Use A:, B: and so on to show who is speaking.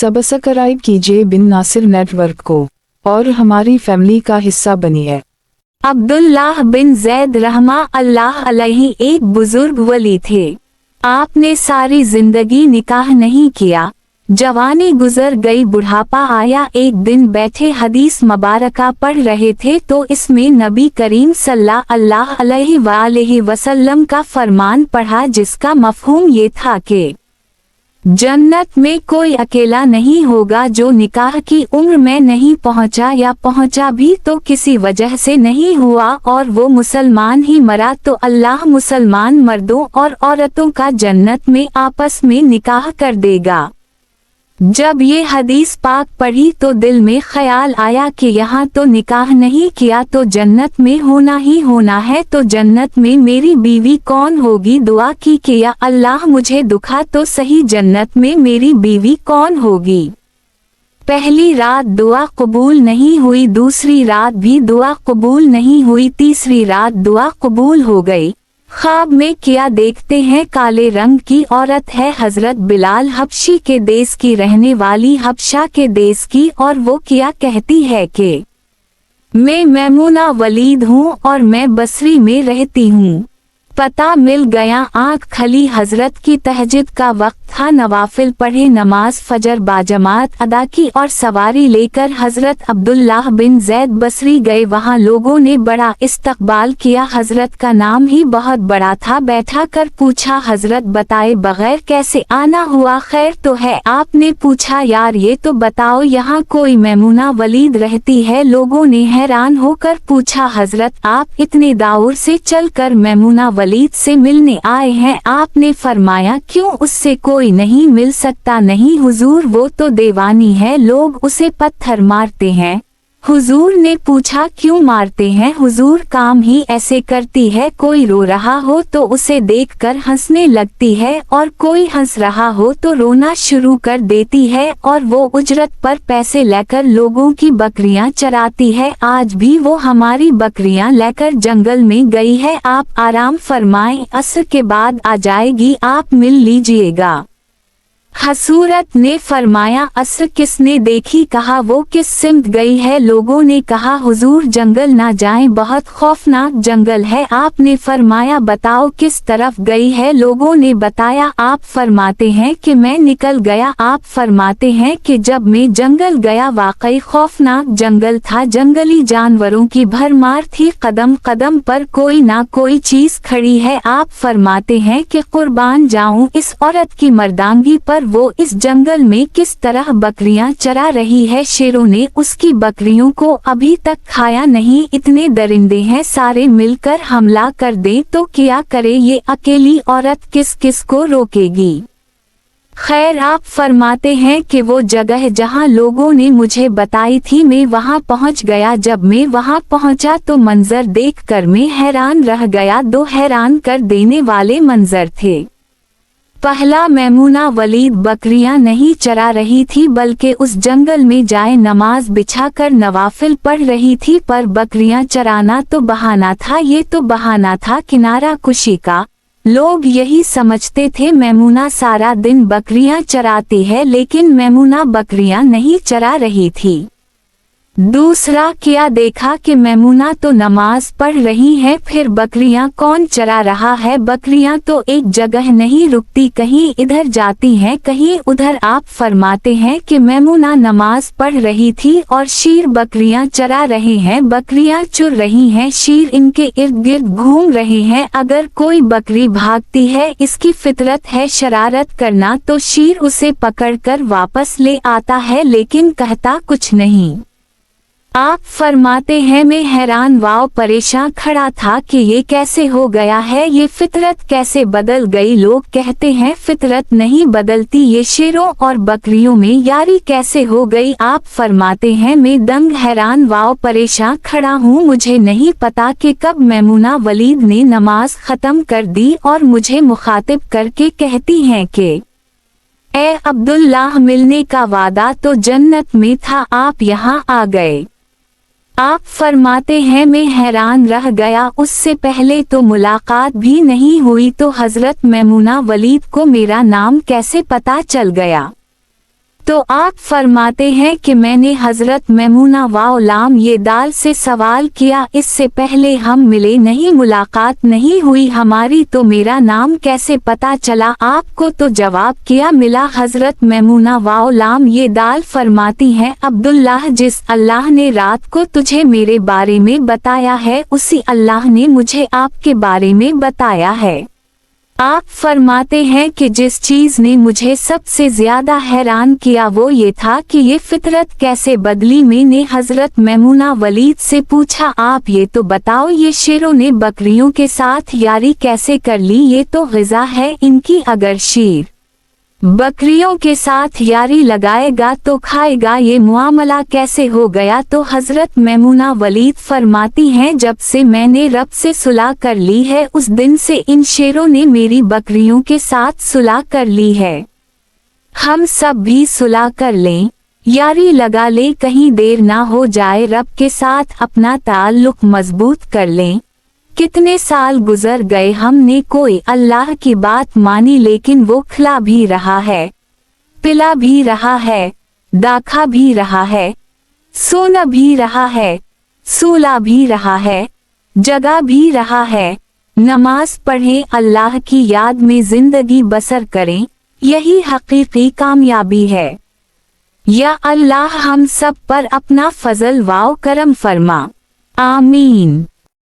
A: Subscribe कीजिए बिन Nasir network को और हमारी फैमिली का हिस्सा बनिए।
B: अब्दुल्लाह बिन ज़ैद रहमा अल्लाह अलैहि एक बुजुर्ग वली थे। आपने सारी जिंदगी निकाह नहीं किया। जवानी गुजर गई, बुढ़ापा आया। एक दिन बैठे हदीस मुबारका पढ़ रहे थे तो इसमें नबी करीम सल्लल्लाहु अलैहि वसल्लम का फरमान पढ़ा, जिसका मफहूम ये था कि जन्नत में कोई अकेला नहीं होगा जो निकाह की उम्र में नहीं पहुंचा, या पहुंचा भी तो किसी वजह से नहीं हुआ और वो मुसलमान ही मरा, तो अल्लाह मुसलमान मर्दों और औरतों का जन्नत में आपस में निकाह कर देगा। जब ये हदीस पाक पढ़ी तो दिल में ख्याल आया कि यहाँ तो निकाह नहीं किया तो जन्नत में होना ही होना है, तो जन्नत में मेरी बीवी कौन होगी। दुआ की कि या अल्लाह मुझे दुखा तो सही, जन्नत में मेरी बीवी कौन होगी। पहली रात दुआ कबूल नहीं हुई, दूसरी रात भी दुआ कबूल नहीं हुई, तीसरी रात दुआ कबूल हो गई। ख्वाब में क्या देखते हैं, काले रंग की औरत है, हजरत बिलाल हबशी के देश की रहने वाली, हबशा के देश की, और वो क्या कहती है कि मैं मैमूना वलीद हूँ और मैं बसरी में रहती हूँ। पता मिल गया, आँख खली। हजरत की तहज्जुद का वक्त था, नवाफिल पढ़े, नमाज फजर बाजमात अदा की और सवारी लेकर हजरत अब्दुल्लाह बिन ज़ैद बसरी गए। वहाँ लोगों ने बड़ा इस्तकबाल किया। हजरत का नाम ही बहुत बड़ा था। बैठा कर पूछा, हजरत बताए बगैर कैसे आना हुआ, खैर तो है। आपने पूछा, यार ये तो बताओ यहाँ कोई मैमूना वलीद रहती है। लोगों ने हैरान होकर पूछा, हजरत आप इतने दाऊर से चलकर मैमूना वलीद से मिलने आए हैं। आपने फरमाया, क्यों, उससे कोई नहीं मिल सकता। नहीं हुजूर, वो तो दीवानी है, लोग उसे पत्थर मारते हैं। हुजूर ने पूछा, क्यों मारते हैं। हुजूर, काम ही ऐसे करती है, कोई रो रहा हो तो उसे देखकर हंसने लगती है और कोई हंस रहा हो तो रोना शुरू कर देती है, और वो उजरत पर पैसे लेकर लोगों की बकरियां चराती है। आज भी वो हमारी बकरियां लेकर जंगल में गई है। आप आराम फरमाएं, असर के बाद आ जाएगी, आप मिल लीजिएगा। हसूरत ने फरमाया, असर किसने देखी। कहा, वो किस सिमत गई है। लोगों ने कहा, हुजूर जंगल ना जाएं, बहुत खौफनाक जंगल है। आपने फरमाया, बताओ किस तरफ गई है। लोगों ने बताया। आप फरमाते हैं कि मैं निकल गया। आप फरमाते हैं कि जब मैं जंगल गया वाकई खौफनाक जंगल था, जंगली जानवरों की भरमार थी, कदम कदम पर कोई ना कोई चीज खड़ी है। आप फरमाते हैं कि कुर्बान जाऊं इस औरत की मर्दांगी पर, वो इस जंगल में किस तरह बकरियां चरा रही है। शेरों ने उसकी बकरियों को अभी तक खाया नहीं, इतने दरिंदे हैं, सारे मिलकर हमला कर दे तो क्या करे ये अकेली औरत, किस किस को रोकेगी। खैर, आप फरमाते हैं कि वो जगह जहां लोगों ने मुझे बताई थी, मैं वहां पहुंच गया। जब मैं वहां पहुंचा तो मंजर देखकर मैं हैरान रह गया। दो हैरान कर देने वाले मंजर थे। पहला, मैमूना वलीद बकरियां नहीं चरा रही थी, बल्कि उस जंगल में जाए नमाज बिछाकर नवाफिल पढ़ रही थी। पर बकरियां चराना तो बहाना था, ये तो बहाना था किनारा कुशी का। लोग यही समझते थे मैमूना सारा दिन बकरियां चराती है, लेकिन मैमूना बकरियां नहीं चरा रही थी। दूसरा, क्या देखा कि मैमूना तो नमाज पढ़ रही है, फिर बकरियां कौन चरा रहा है। बकरियां तो एक जगह नहीं रुकती, कहीं इधर जाती हैं कहीं उधर। आप फरमाते हैं कि मैमूना नमाज पढ़ रही थी और शीर बकरियां चरा रहे हैं, बकरियां चुर रही हैं, शीर इनके इर्द गिर्द घूम रहे हैं। अगर कोई बकरी भागती है, इसकी फितरत है शरारत करना, तो शीर उसे पकड़कर वापस ले आता है, लेकिन कहता कुछ नहीं। आप फरमाते हैं, मैं हैरान वाव परेशान खड़ा था कि ये कैसे हो गया है, ये फितरत कैसे बदल गई। लोग कहते हैं फितरत नहीं बदलती, ये शेरों और बकरियों में यारी कैसे हो गई। आप फरमाते हैं, मैं दंग हैरान वाव परेशान खड़ा हूँ। मुझे नहीं पता कि कब मैमूना वलीद ने नमाज खत्म कर दी और मुझे मुखातिब करके कहती हैं कि ए अब्दुल्लाह, मिलने का वादा तो जन्नत में था, आप यहाँ आ गए। आप फरमाते हैं, मैं हैरान रह गया, उससे पहले तो मुलाकात भी नहीं हुई, तो हजरत मैमूना वलीद को मेरा नाम कैसे पता चल गया। तो आप फरमाते हैं कि मैंने हजरत मैमूना वाउलाम ये दाल से सवाल किया, इससे पहले हम मिले नहीं, मुलाकात नहीं हुई हमारी, तो मेरा नाम कैसे पता चला आपको? तो जवाब किया, मिला। हजरत मैमूना वाउलाम ये दाल फरमाती हैं, अब्दुल्लाह, जिस अल्लाह ने रात को तुझे मेरे बारे में बताया है उसी अल्लाह ने मुझे आपके बारे में बताया है। आप फरमाते हैं कि जिस चीज ने मुझे सबसे ज्यादा हैरान किया वो ये था कि ये फितरत कैसे बदली। मैंने हजरत मैमूना वलीद से पूछा, आप ये तो बताओ ये शेरों ने बकरियों के साथ यारी कैसे कर ली? ये तो ग़िज़ा है इनकी, अगर शेर बकरियों के साथ यारी लगाएगा तो खाएगा, ये मुआमला कैसे हो गया? तो हजरत मैमूना वलीद फरमाती हैं, जब से मैंने रब से सुलह कर ली है उस दिन से इन शेरों ने मेरी बकरियों के साथ सुलह कर ली है। हम सब भी सुलह कर लें, यारी लगा लें, कहीं देर ना हो जाए, रब के साथ अपना ताल्लुक मजबूत कर लें। कितने साल गुजर गए, हमने कोई अल्लाह की बात मानी, लेकिन वो खिला भी रहा है, पिला भी रहा है, दाखा भी रहा है, सोना भी रहा है, सूला भी रहा है, जगा भी रहा है। नमाज पढ़ें, अल्लाह की याद में जिंदगी बसर करें, यही हकीकी कामयाबी है। या अल्लाह हम सब पर अपना फजल वाव करम फरमा, आमीन।